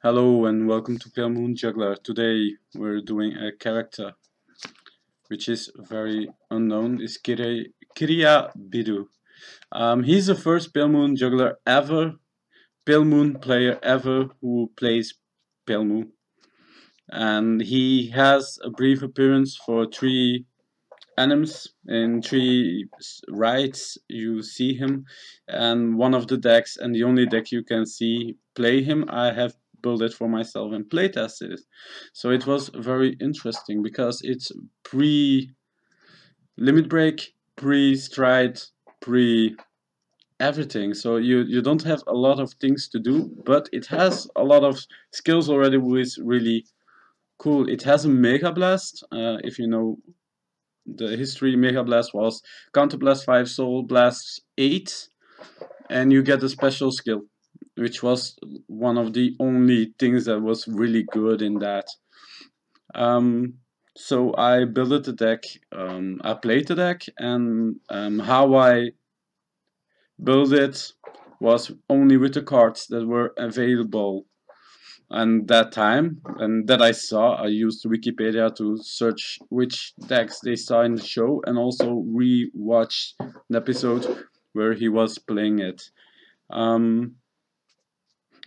Hello and welcome to palemoon Juggler. Today we're doing a character which is very unknown. Is Kiriya Bidou. He's the first palemoon Juggler ever, palemoon player ever who plays palemoon, and he has a brief appearance for 3 anims in 3 rides. You see him, and one of the decks, and the only deck you can see play him, I have built it for myself and playtested it. So it was very interesting because it's pre limit break, pre stride, pre everything. So you don't have a lot of things to do, but it has a lot of skills already, which is really cool. It has a mega blast. If you know the history, Mega Blast was Counter Blast 5, Soul Blast 8, and you get a special skill, which was one of the only things that was really good in that. So I built the deck, I played the deck, and how I built it was only with the cards that were available. And that time, and that I saw, I used Wikipedia to search which decks they saw in the show, and also re-watch an episode where he was playing it.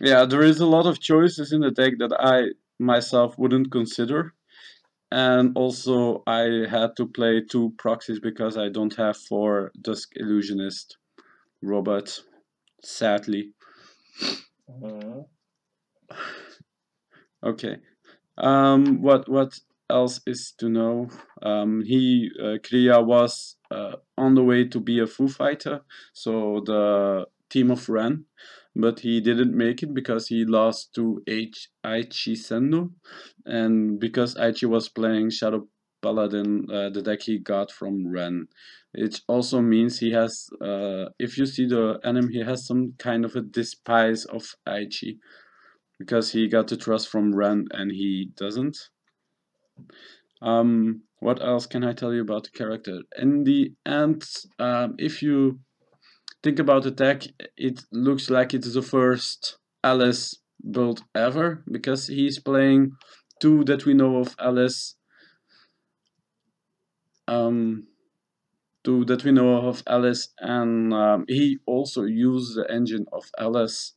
Yeah, there is a lot of choices in the deck that I myself wouldn't consider, and also I had to play 2 proxies because I don't have 4 Dusk Illusionist robot, sadly. Okay. What else is to know? Kiriya was on the way to be a Foo Fighter, so the team of Ren, but he didn't make it because he lost to Aichi Sendo, and because Aichi was playing Shadow Paladin, the deck he got from Ren. It also means he has, if you see the anime, he has some kind of a despise of Aichi because he got the trust from Ren and he doesn't. What else can I tell you about the character? In the end, if you think about the deck, it looks like it is the first Alice build ever because he's playing 2 that we know of Alice. 2 that we know of Alice, and he also used the engine of Alice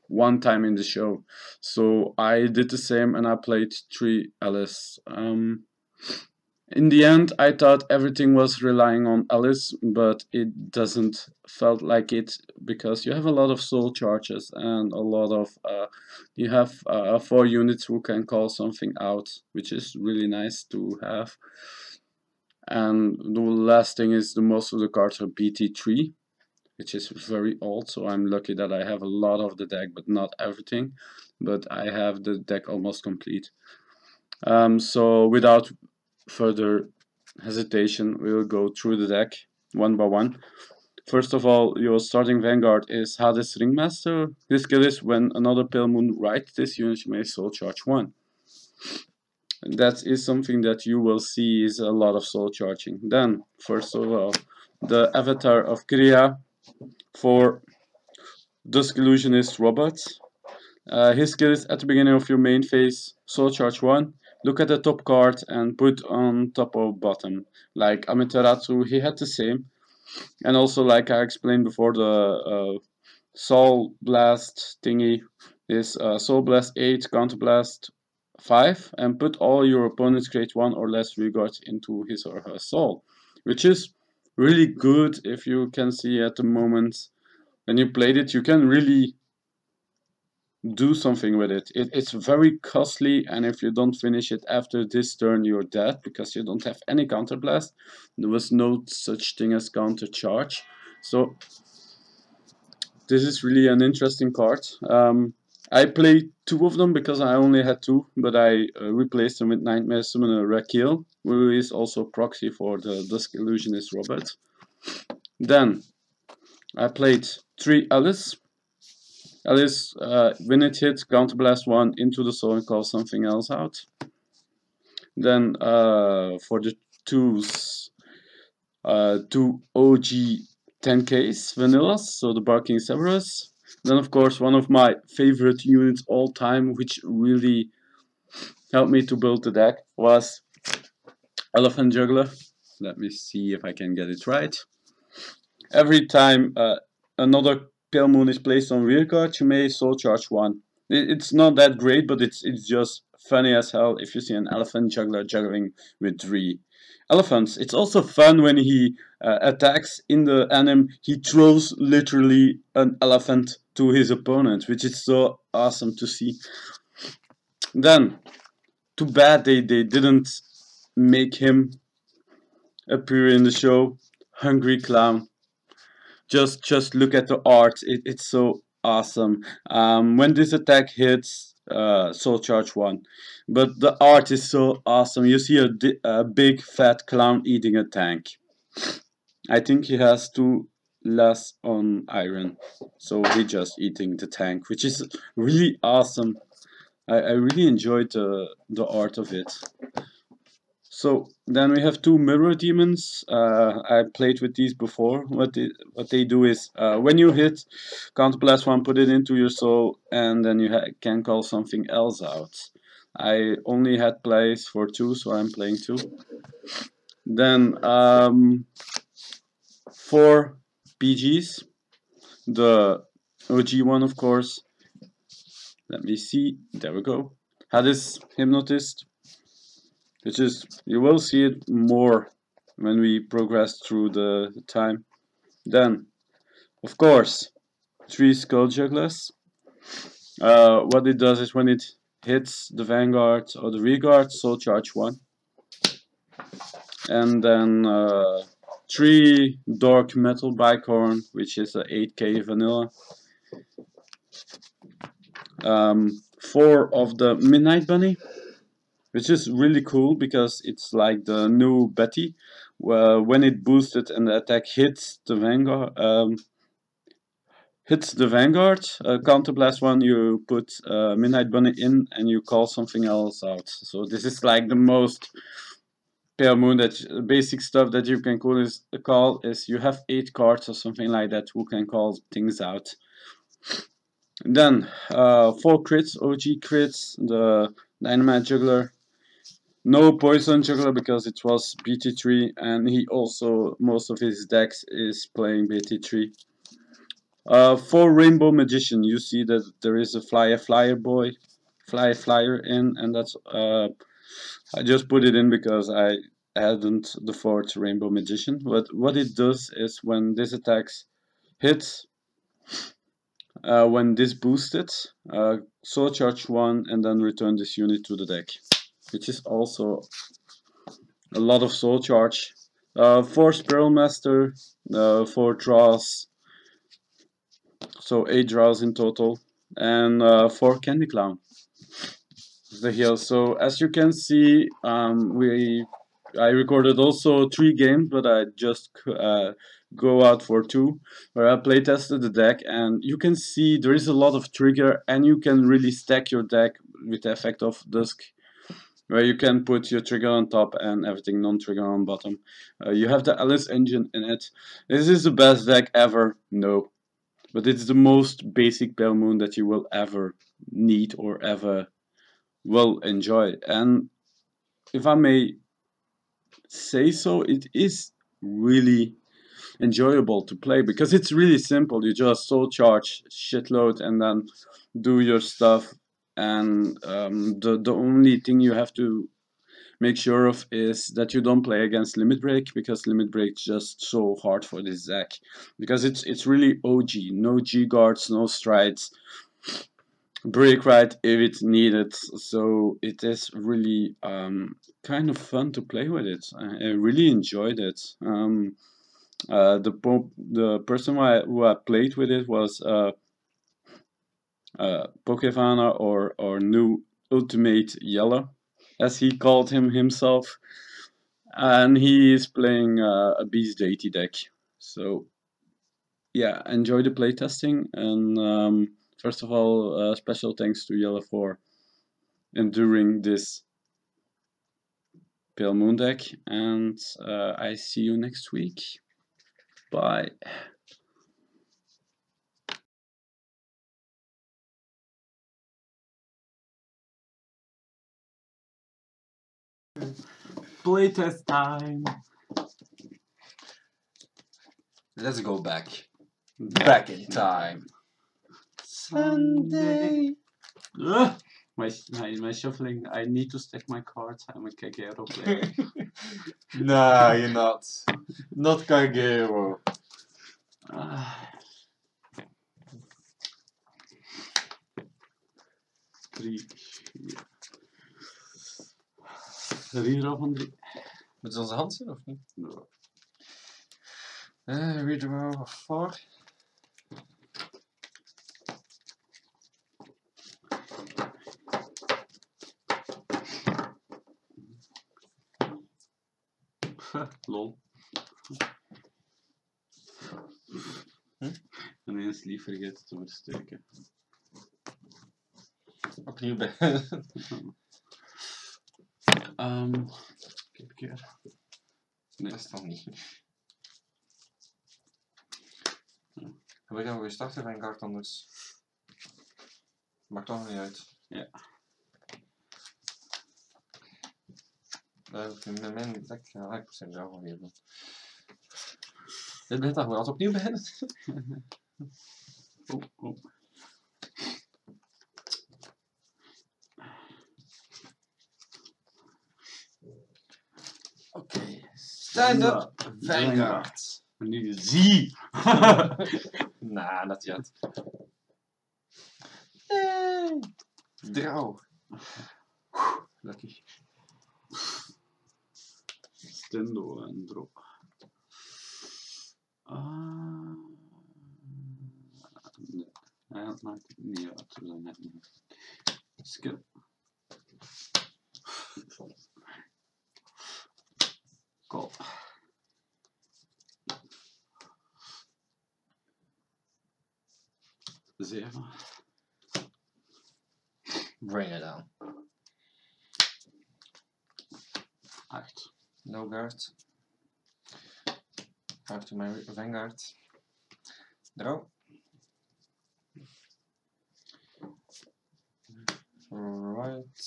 one time in the show. So I did the same and I played 3 Alice. In the end, I thought everything was relying on Alice, but it doesn't felt like it because you have a lot of soul charges and a lot of you have 4 units who can call something out, which is really nice to have. And the last thing is the most of the cards are BT3, which is very old, so I'm lucky that I have a lot of the deck, but not everything. But I have the deck almost complete. So without further hesitation, we'll go through the deck one by one. First of all, your starting Vanguard is Hades Ringmaster. This skill is when another palemoon writes this unit, you may soul charge 1. That is something that you will see is a lot of soul charging. Then, first of all, the avatar of Kiriya for Dusk Illusionist Robot. His skill is at the beginning of your main phase, soul charge 1. Look at the top card and put on top or bottom. Like Amaterasu, he had the same. And also, like I explained before, the Soul Blast thingy is Soul Blast 8, Counter Blast 5, and put all your opponent's grade 1 or less regards into his or her soul, which is really good. If you can see at the moment when you played it, you can really do something with it. It's very costly, and if you don't finish it after this turn, you're dead because you don't have any counter blast. There was no such thing as counter charge, so this is really an interesting card. I played 2 of them because I only had 2, but I replaced them with Nightmare Summoner Rakil, who is also proxy for the Dusk Illusionist Robot. Then I played 3 Alice. Alice, when it hits, counterblast 1 into the soul and call something else out. Then for the 2s, 2 OG 10Ks vanillas, so the Barking Severus. Then of course one of my favorite units all time, which really helped me to build the deck, was Elephant Juggler. Let me see if I can get it right. Every time another Pale Moon is placed on rear guard, you may soul charge one. It's not that great, but it's just funny as hell if you see an Elephant Juggler juggling with 3 elephants. It's also fun when he attacks in the anime. He throws literally an elephant to his opponent, which is so awesome to see. Then, too bad they didn't make him appear in the show. Hungry Clown. Just look at the art. It's so awesome. When this attack hits, soul charge one. But the art is so awesome. You see a big fat clown eating a tank. I think he has 2 less on iron, so he just eating the tank, which is really awesome. I really enjoyed the art of it. So then we have 2 mirror demons. I played with these before. What they do is when you hit counterblast one, put it into your soul, and then you can call something else out. I only had plays for 2, so I'm playing 2. Then 4 PGs. The OG one, of course. Let me see. There we go. Hades Hypnotist, which is, you will see it more when we progress through the time. Then, of course, 3 Skull Jugglers. What it does is when it hits the Vanguard or the Rearguard, Soul Charge 1. And then 3 Dark Metal Bicorn, which is a 8k vanilla. 4 of the Midnight Bunny, which is really cool because it's like the new Betty. When it boosted and the attack hits the Vanguard, counterblast one, you put Midnight Bunny in and you call something else out. So this is like the most Pale Moon, that basic stuff that you can call is you have 8 cards or something like that who can call things out. Then 4 crits, OG crits, the Dynamite Juggler. No Poison Juggler because it was BT3, and he also, most of his decks is playing BT3. 4 Rainbow Magician, you see that there is a Flyer in, and that's I just put it in because I hadn't the 4th Rainbow Magician. But what it does is when this attacks hits, when this boosted, soul charge 1 and then return this unit to the deck, which is also a lot of soul charge. 4 Spiral Master, 4 draws, so 8 draws in total, and 4 Candy Clown. The heal. So as you can see, I recorded also 3 games, but I just go out for 2, where I play tested the deck, and you can see there is a lot of trigger, and you can really stack your deck with the effect of Dusk, where you can put your trigger on top and everything non-trigger on bottom. You have the Alice engine in it. This is the best deck ever? No. But it's the most basic Pale Moon that you will ever need or ever will enjoy. And if I may say so, it is really enjoyable to play because it's really simple. You just soul charge shitload and then do your stuff, and the only thing you have to make sure of is that you don't play against limit break, because limit break is just so hard for this deck, because it's really OG, no G guards, no strides, break right if it's needed, so it is really kind of fun to play with it. I really enjoyed it. The person who I played with it was Pokevana, or New Ultimate Yellow, as he called him himself, and he is playing a Beast Deity deck. So yeah, enjoy the playtesting, and first of all, special thanks to Yellow for enduring this Pale Moon deck, and I see you next week. Bye. Playtest time. Let's go back. Back in time. Sunday. My shuffling. I need to stack my cards. I'm a Kagero player. Nah, you're not. Not Kagero. Drie. Redraw van 3. Met onze hand zijn of niet? No. Redraw of 4. Lol. En eens lief vergeten te versteken. Opnieuw bij. Kijk keer. Nee, dat is dan niet. Wil je dan weer starten van een kaart anders? Maakt toch niet uit. Ja. Met mijn deck ga ik % zelf al geven. Dit begint toch wel opnieuw beginnen? Oh. Oké. Stand up, Vanguard. Nu zie. Nah, not yet. Draw. Lucky. Stendo en drop. Nee, dat maakt het niet uit. We zijn net niet. Skip. Call. Zeven. Bring it down. 8. No guard. 5 to my Vanguard. Draw. Right.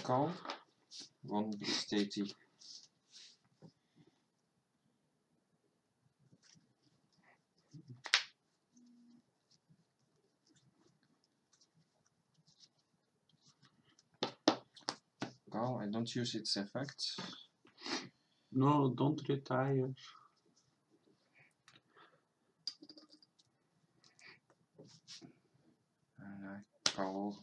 Call. 1 statey. Call. I don't use its effect. No, don't retire. And I call.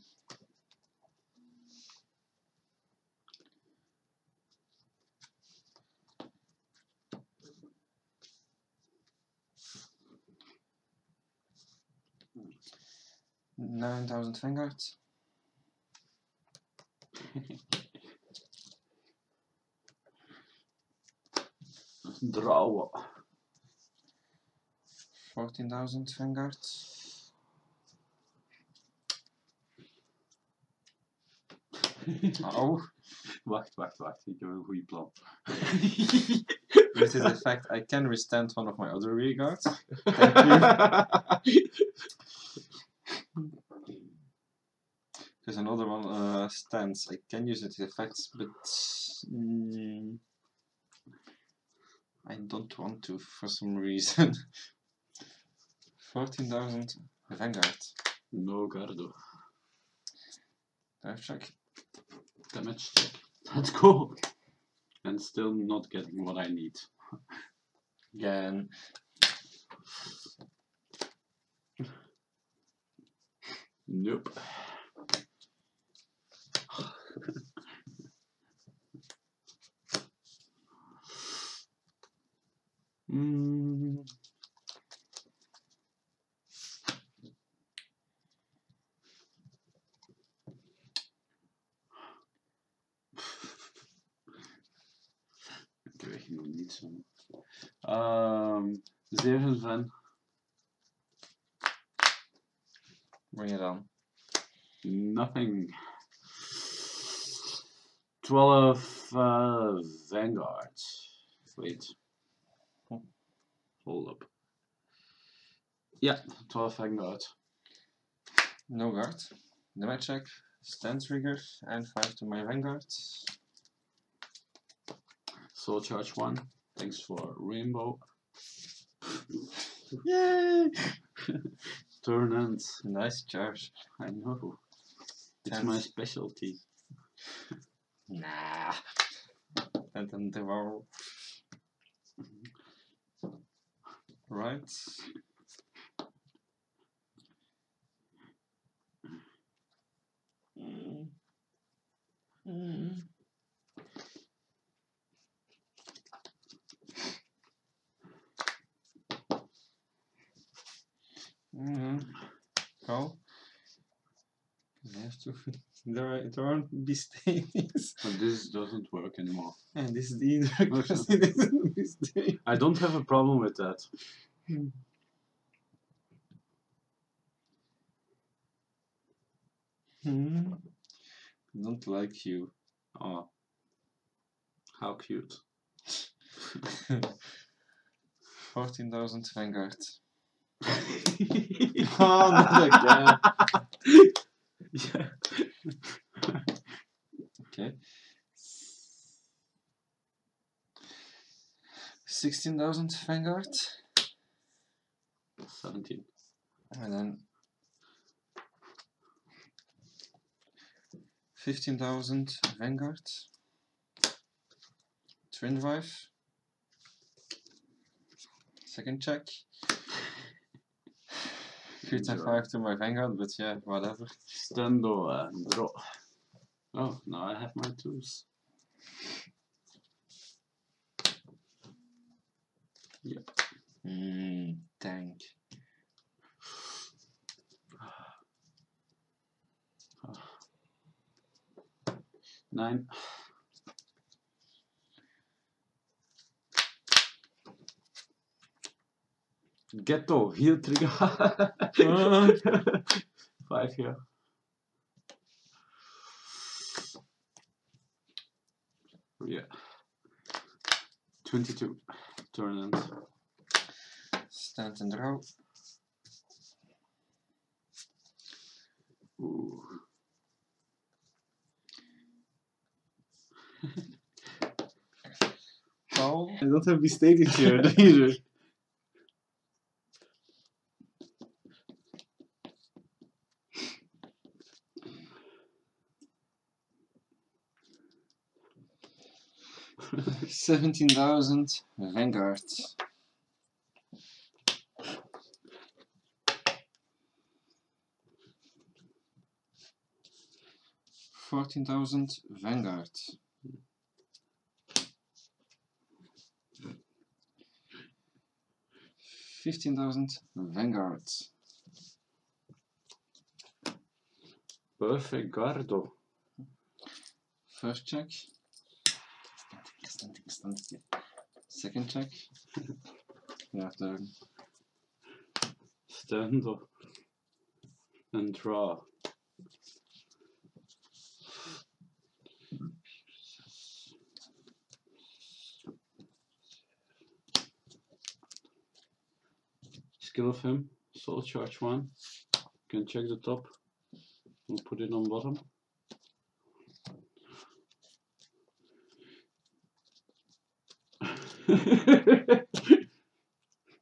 $9,000 Vanguard. Drawen. 14,000 Vanguard. Oh. Wacht. Ik heb een goede plan. With this effect, I can restand one of my other rear guards. Thank you. There's another one, stance. I can use its effects, but I don't want to for some reason. 14,000 Vanguard. No Gardo. Dive check. Damage check. Let's go. And still not getting what I need. Again. Nope. Ik weet nog niet zo. 7 van. Bring it on. Nothing. 12 Vanguard. Wait. Hold up. Yeah, 12 Vanguard. No guard. Damage check. Stand trigger and 5 to my Vanguard. Soul Charge 1. Thanks for Rainbow. Yay! Turn ends. Nice charge. I know. It's Tense. my specialty. Nah. And then devour. Right. Go. I have to. There aren't beastings. But this doesn't work anymore. And this is either because it isn't beasting. I don't have a problem with that. Don't like you. Oh. How cute. 14,000 Vanguard. Oh, not again. Yeah. Okay. 16,000 Vanguard. 17. And then 15,000 Vanguard. Twin Drive. Second check. 55 to my Vanguard, but yeah, whatever. Stendo and draw. Oh, now I have my twos. Yeah. Tank. Nine. Ghetto, heal trigger. 5 here. Yeah. 22. Turn end. Stand and draw. Ooh. Call. I don't have beastings here either. $17,000 Vanguard. $14,000 Vanguard. $15,000 Vanguard. Perfect Gardo. First check. Second check. Yeah, turn. Stand up and draw. Skill of him, soul charge 1. Can check the top. We'll put it on bottom.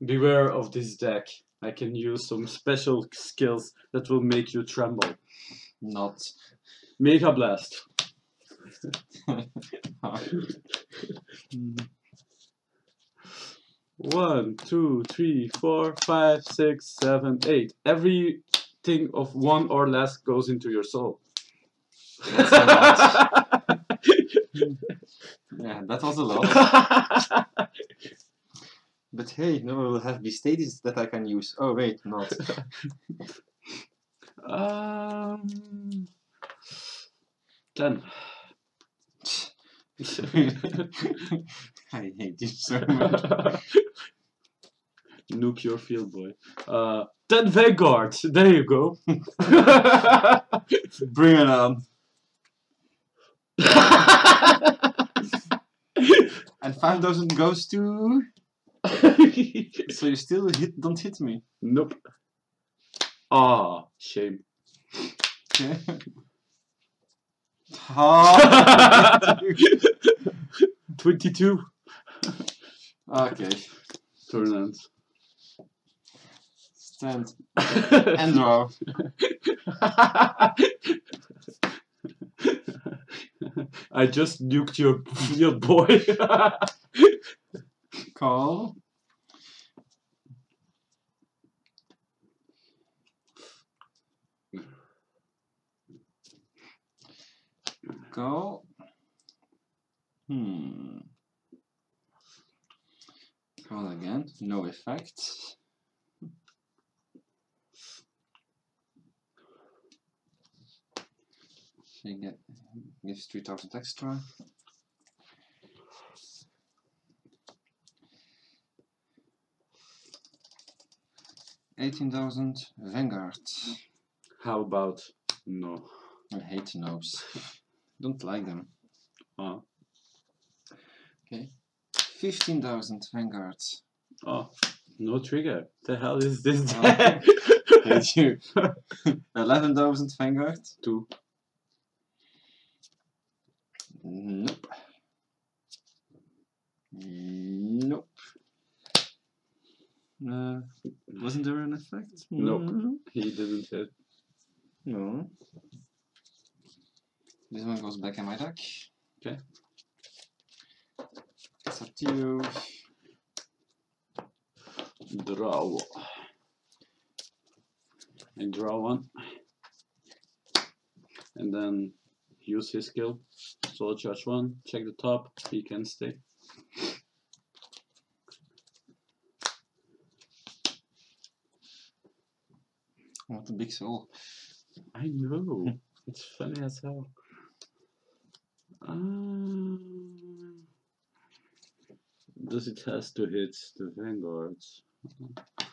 Beware of this deck. I can use some special skills that will make you tremble. Not. Mega Blast. 1, 2, 3, 4, 5, 6, 7, 8. Everything of 1 or less goes into your soul. That's a lot. Yeah, that was a lot. But hey, no, I will have these stages that I can use. Oh wait, not. 10. I hate you so much. Nuke your field, boy. 10 Vanguard. There you go. Bring it on. And 5,000 goes to So you still don't hit me. Nope. Ah, shame. Okay. Ah. 22. Okay. Turn end. Stand and draw. I just nuked your boy. Call. Call. Call again. No effect. So you gives 3,000 extra. $18,000 Vanguard. How about no? I hate no's. Don't like them. Oh. Okay. 15,000 Vanguard. Oh, no trigger. The hell is this? Hate you. 11,000 Vanguard. 2. Nope. Nope. Wasn't there an effect? Nope. He didn't hit. No. This one goes back in my deck. Okay. It's up to you. Draw. I draw one. And then use his skill. Soul charge 1. Check the top. He can stay. What a big soul. I know. It's funny as hell. Does it has to hit the vanguards? I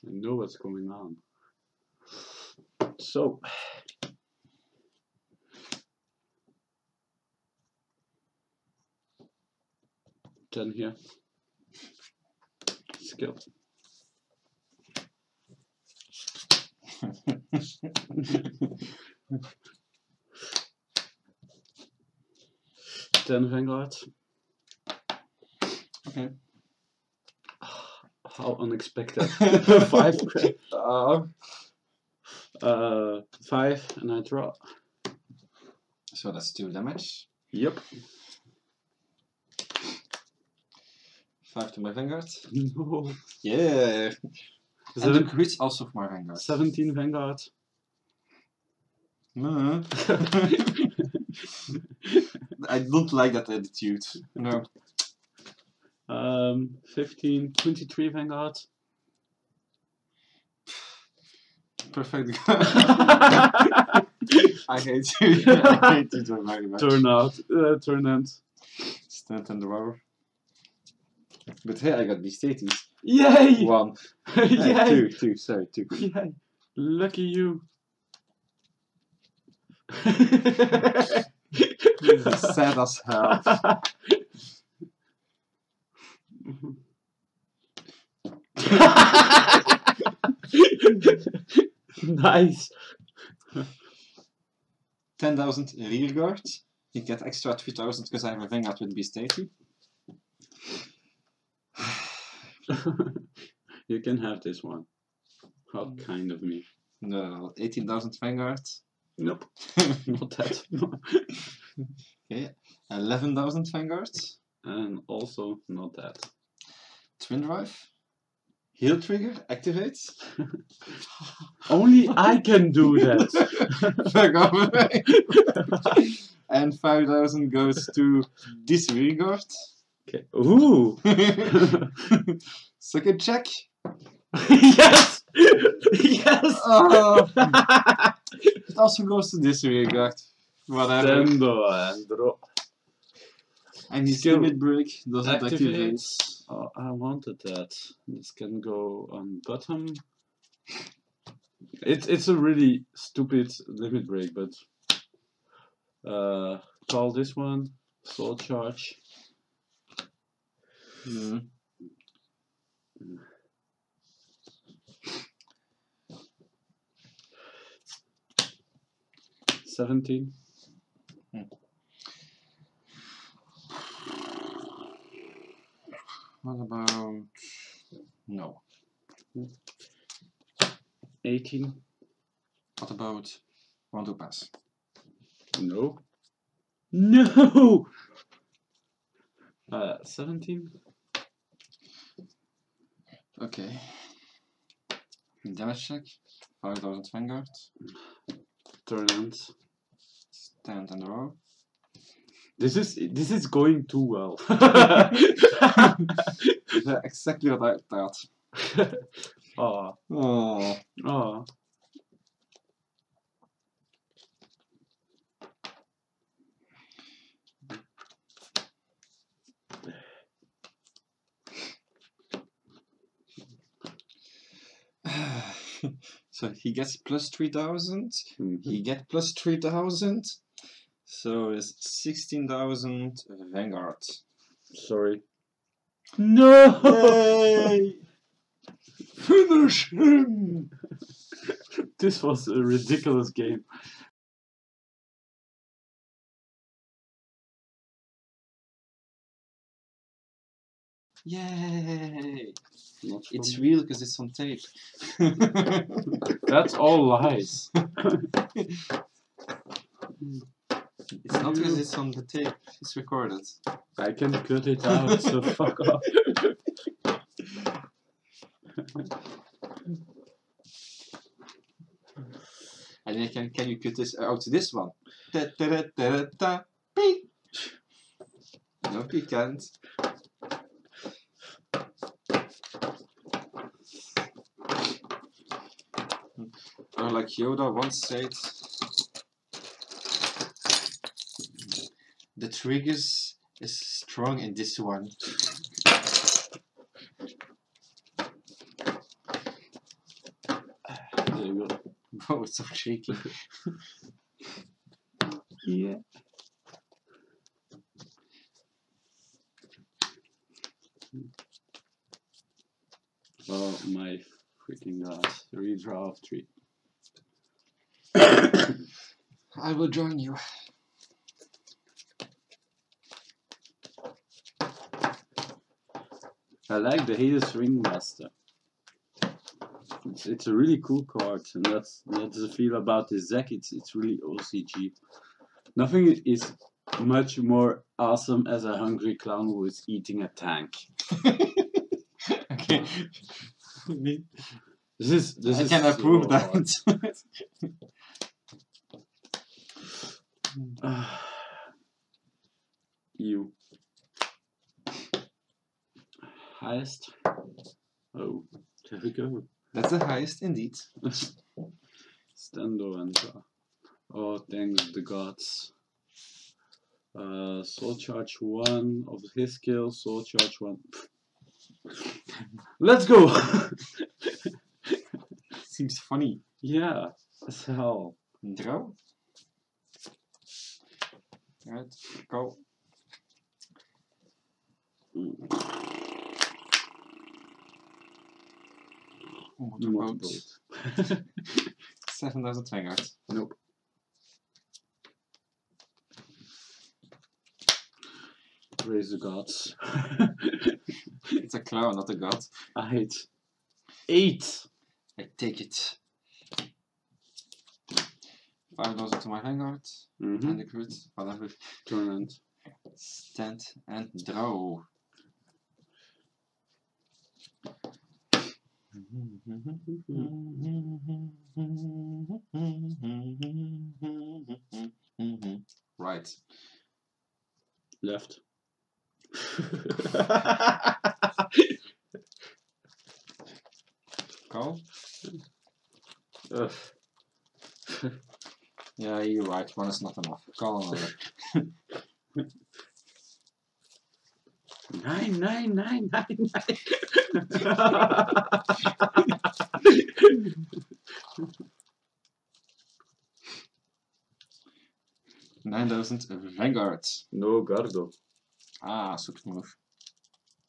know what's going on. So 10 here. Skill. Ten Vanguard. Okay. How unexpected. 5. 5 and I draw. So that's 2 damage. Yep. 5 to my Vanguard. No. Yeah. And the crits also for my Vanguard. 17 Vanguard. No. I don't like that attitude. No. 15, 23 Vanguard. Perfect. I hate you. I hate you so very much. Turn end. Stand and draw. But hey, I got these staties. Yay! 1. Yay! 2. Sorry, 2. Yay! Lucky you. This is sad as hell. Nice. 10,000 rear guard. You get extra 3,000 because I have a Vanguard with Beast 80. You can have this one. How kind of me. No, 18,000 Vanguard. Nope. Not that. Okay, 11,000 Vanguard. And also not that. Twin Drive. Heal Trigger activates. Only I can do that. Fuck off. And 5,000 goes to this rear guard. Okay. Ooh. Second check. Yes. Yes. Oh. It also goes to this rear guard. Whatever. Tendo and draw. And his Skill. limit break doesn't activate. Activates. Oh, I wanted that. This can go on bottom. It's a really stupid limit break, but call this one. Soul charge. 17. What about... No. 18. What about... Want to pass? No. No! 17. Okay. Damage check. 5000 Vanguard. Turn ends. Stand in a row. This is going too well. Yeah, exactly what I thought. Oh. Oh. Oh. So he gets plus 3000. Mhm. He gets plus 3000. So it's 16,000 Vanguard. Sorry. No! Yay! Finish him! This was a ridiculous game. Yay! Not It's from- real because it's on tape. That's all lies. It's not because it's on the tape, it's recorded. I can cut it out, so fuck off. And then can you cut this out to this one? Da, da, da, da, da, da, beep. Nope, you can't. Or like Yoda once said, the triggers is strong in this one. There you go. Oh, it's so shaky. Yeah. Oh my freaking god. Redraw of 3. I will join you. I like the Hades Ringmaster. It's a really cool card, and that's the feel about this deck. It's really OCG. Nothing is much more awesome as a hungry clown who is eating a tank. Okay. This I is can so approve hard. that. You. Highest. Oh, there we go. That's the highest indeed. Stando and oh, thank the gods. Soul charge 1 of his skill, soul charge 1. Let's go! Seems funny. Yeah, as hell. Draw. Right, go. What about Motorboat. 7,000 Vanguard? Nope. Raise the gods. It's a clown, not a god. I hate 8. I take it. 5,000 to my Vanguard. And the crit. Whatever. Turn end. Stand and draw. Right. Left. Call? Ugh. Yeah, you're right. One is not enough. Call another. 9, 9, 9, 9, 9. 9,000 Vanguard. No, gotta go. Ah, stupid move.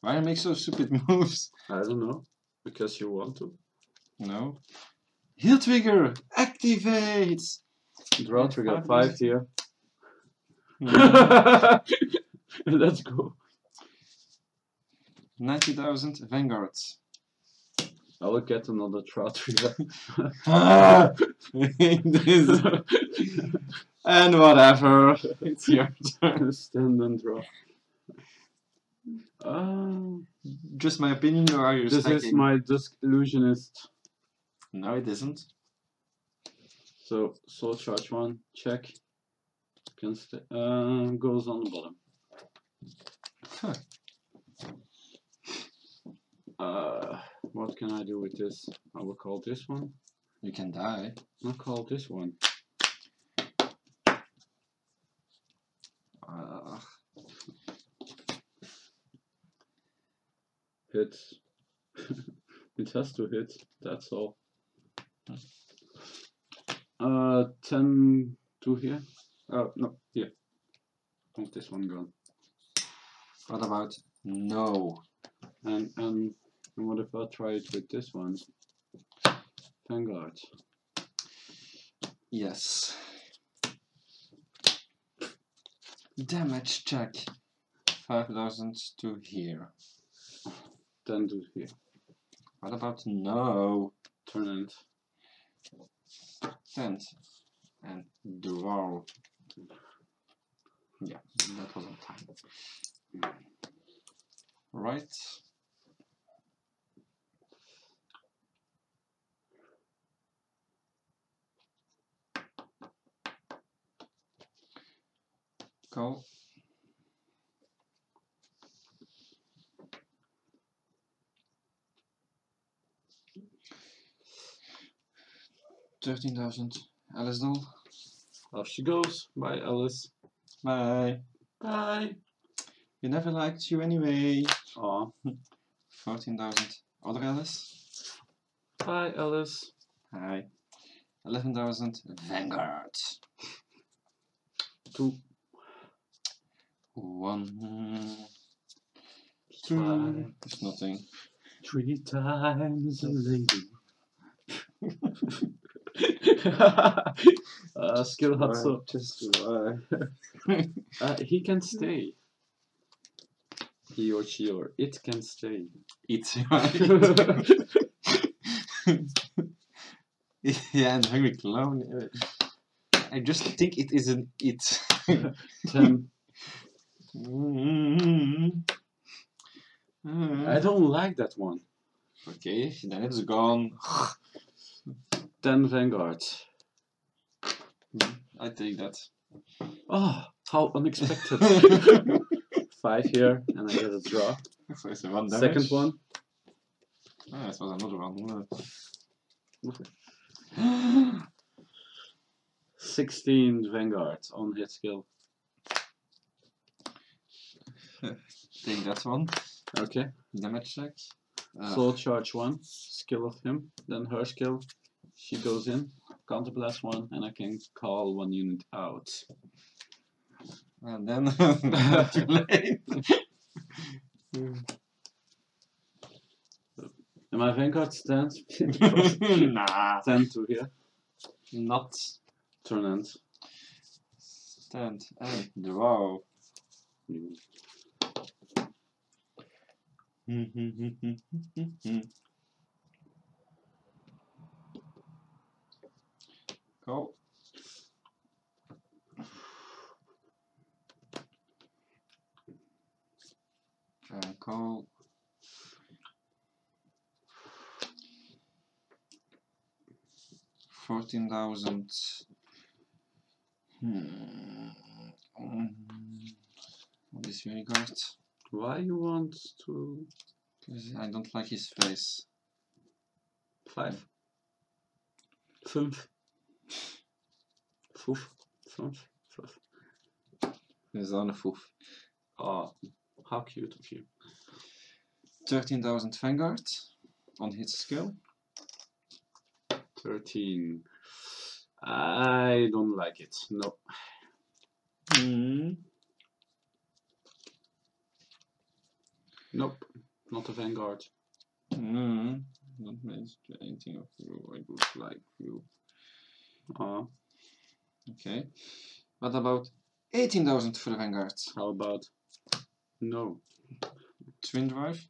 Why make so stupid moves? I don't know. Because you want to. No. Heal trigger! Activate! Draw trigger 5 5 list. here. Let's go. 90,000 Vanguards. I will get another draw trigger. This. And whatever. It's your turn. Stand and draw. Just my opinion, or are you This stacking? is my Dusk Illusionist. No, it isn't. So soul charge 1, check. Can stay. Goes on the bottom. What can I do with this? I will call this one. You can die. I'll call this one. Hits. It has to hit, that's all. 10 to here. Oh, no, here. Want this one gone. What about no? And what if I try it with this one? Vanguard. Yes. Damage check. 5,000 to here. 10 to here. What about no? Turn end. 10 and draw. Yeah, that was on time. Right. Call. $13,000. Alice doll. Off she goes. Bye, Alice. Bye. Bye. We never liked you anyway. Aw. 14,000. Other Alice. Bye, Alice. Hi. 11,000. Vanguard. 2. 1. 2. Five. It's nothing. 3 times a lady. Skill Hudson. Just why? He can stay. He or she or it can stay. It's right. Yeah, and hungry clown. I just think it is an it. 10. I don't like that one. Okay, then it's gone. 10 Vanguard. I take that. Oh, how unexpected. 5 here, and I get a draw. So it's a 1 damage. Second one. Ah, this was another one. 16 Vanguard on hit skill. Take that one. Okay. Damage check. Soul charge 1. Skill of him. Then her skill. She goes in. Counter blast 1, and I can call 1 unit out. And then too late. And my Vanguard stands. Nah. 10 to here. Not Turn end. stand and draw. Go. Call. $14,000. This Vanguard. Why you want to... Because I don't like his face. 5. 5. 5. 5. 5. He's on a foof. Oh, how cute of you. 13,000 Vanguard on his skill. 13. I don't like it. No. Nope. Not a Vanguard. Don't mention anything of you. I would like you. Okay. What about 18,000 for the Vanguard? How about no? Twin drive?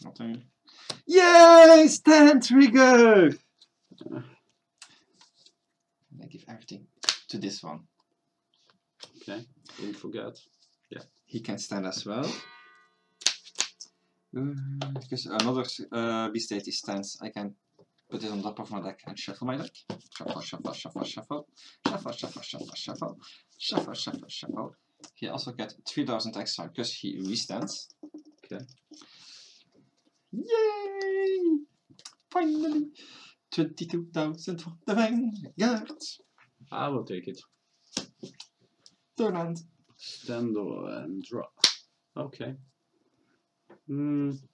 Nothing. Yay! Stand trigger! I give everything to this one. Okay, don't forget. Yeah. He can stand as well. Because another B-state stands, I can put it on top of my deck and shuffle my deck. Shuffle, shuffle, shuffle, shuffle. Shuffle, shuffle, shuffle, shuffle. Shuffle, shuffle, shuffle. He also gets 3,000 extra because he restands. Okay. Yay! Finally! 22,000 for the Vanguard. I will take it. Turn hand. Stand and draw. Okay. 10.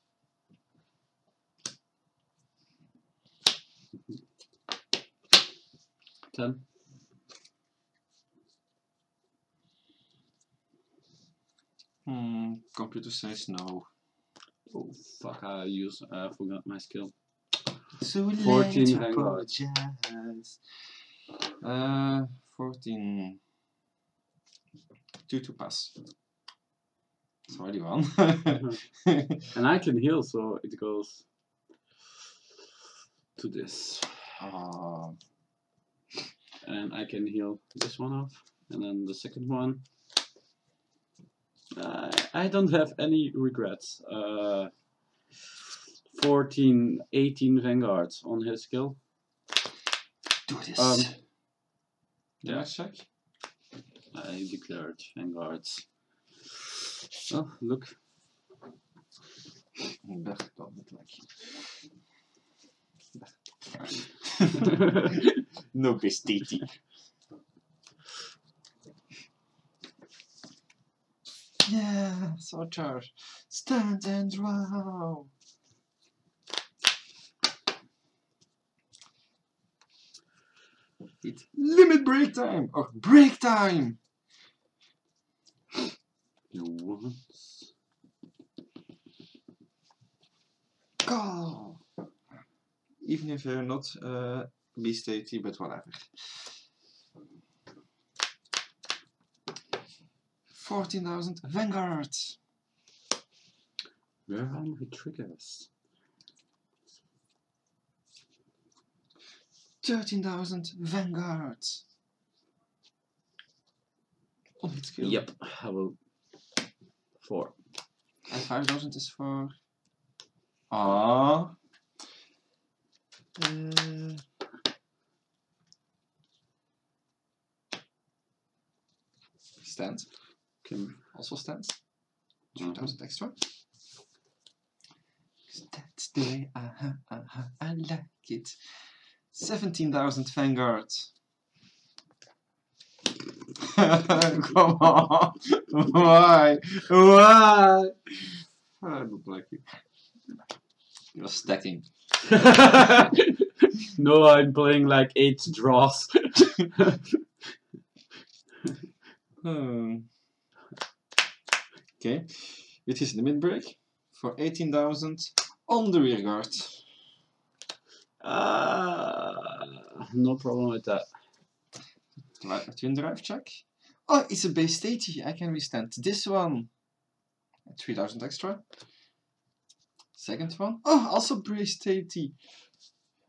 Computer says no. Oh fuck! I forgot my skill. So 14 Vanguard. 14. 2 to pass. It's already one. And I can heal, so it goes to this. And I can heal this one off, and then the second one. I don't have any regrets. 14, 18 Vanguards on his skill. Do this. Yeah. Let's check. I declared Vanguards. Oh, look. No bestiti. Yeah, so charge. Stand and draw. It's limit break time or break time. You once. Go. Even if you're not B-statey, but whatever. 14,000 Vanguard. Where are my triggers? 13,000 Vanguard. On hit skill. Yep, I will. 4. And 5,000 is for. Ah. Stand. Okay. Also stands. 2,000 extra. That's the way I like it. 17,000 Vanguard. Come on. Why? Why? I don't like you. You're stacking. No, I'm playing like 8 draws. Okay, with his limit break for 18,000 on the rear guard. No problem with that. Twin drive check. Oh, it's a base statey. I can withstand this one. 3,000 extra. Second one. Oh, also base statey.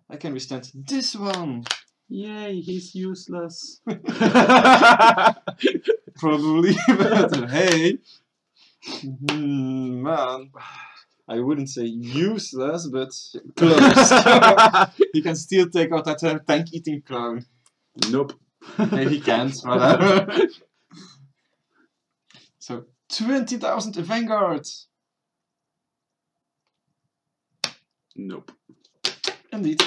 I can withstand this one. Yay, he's useless. Probably, but hey. Man. I wouldn't say useless, but close. He can still take out that tank eating clown. Nope. Maybe he can't, whatever. So 20,000 Vanguard. Nope. Indeed.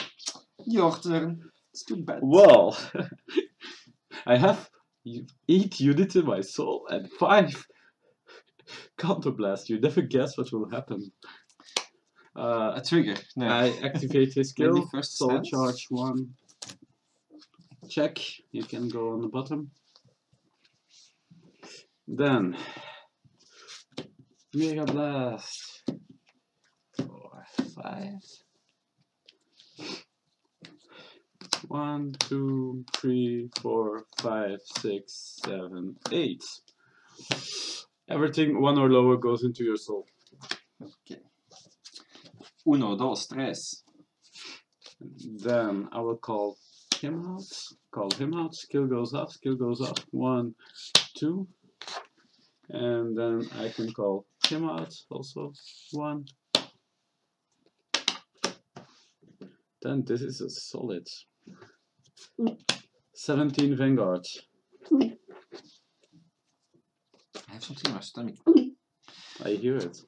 Your turn. It's too bad. Well, I have 8 units in my soul and 5 counterblast. You never guess what will happen. A trigger. No. I activate his skill. First Soul stance. charge 1. Check. You can go on the bottom. Then Mega Blast. 4, 5. 1, 2, 3, 4, 5, 6, 7, 8. Everything 1 or lower goes into your soul. Okay. Uno, dos, tres. Then I will call him out. Call him out. Skill goes up. Skill goes up. 1, 2. And then I can call him out also. 1. Then this is a solid 17 Vanguard. I have something in my stomach. I hear it.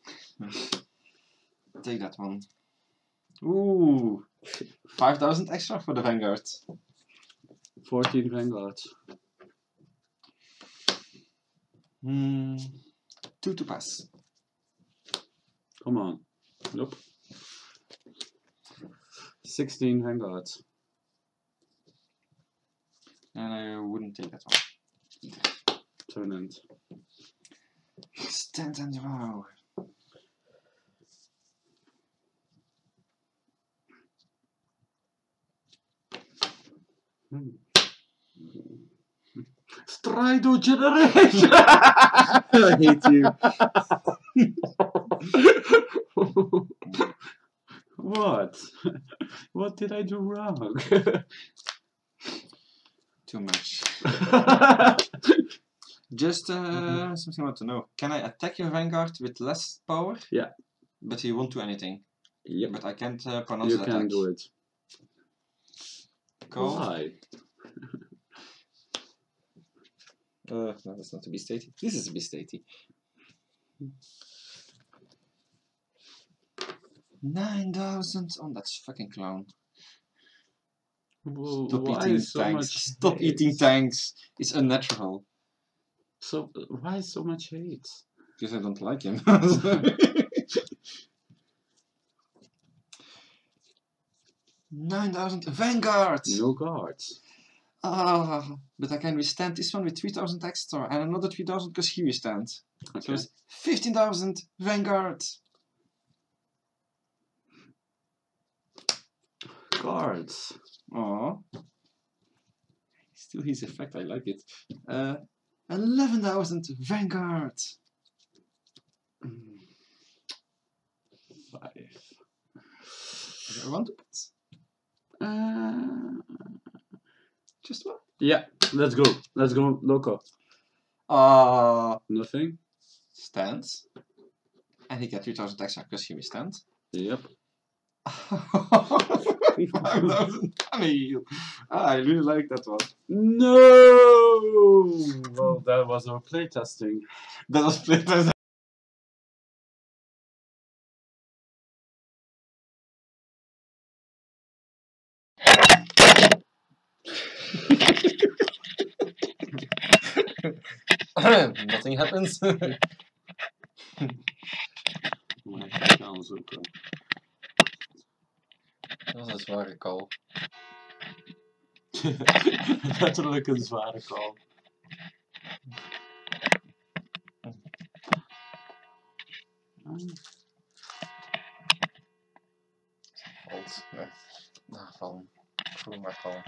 Take that one. Ooh, 5,000 extra for the Vanguard. 14 Vanguard. 2 to pass. Come on. Nope. 16 Vanguard. And I wouldn't take that one either. Turn end. Stand and wow. Strido generation! I hate you. What? What did I do wrong? Too much. Just something I want to know. Can I attack your Vanguard with less power? Yeah. But he won't do anything. Yep. But I can't pronounce You the can attack. do it. Go. Why? No, that's not to be stated. This is to be stated. 9,000 on that fucking clown. Well, Stop why eating so tanks. much Stop hate? eating tanks. It's unnatural. So why so much hate? Because I don't like him. 9,000 Vanguard! No guards. Ah, but I can withstand this one with 3,000 extra and another 3,000 because he withstands. Okay. So it's 15,000 Vanguard. Guards. Oh, still his effect. I like it. 11,000 Vanguard. 5. I want to put just one. Yeah, let's go. Let's go loco. Nothing. Stands. And he got 3,000 extra because he withstands. Yep. 5,000 money. I really like that one. No! Well, that was our playtesting. That was playtesting. Nothing happens. Dat was een zware call. Letterlijk een zware call. Valt. Nee. Nou, vallen. Voel maar vallen.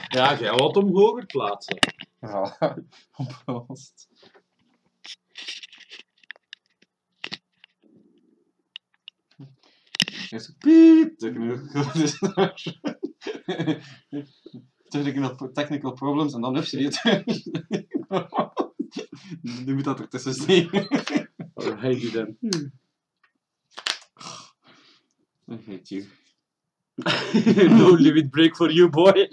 Ja, jij wilt hem hoger plaatsen. Ja, opgelost. Eerst piep, technical problems en dan heb je dit. Nu moet dat er tussen staan. Or hate you then. I hate you. No limit break for you, boy.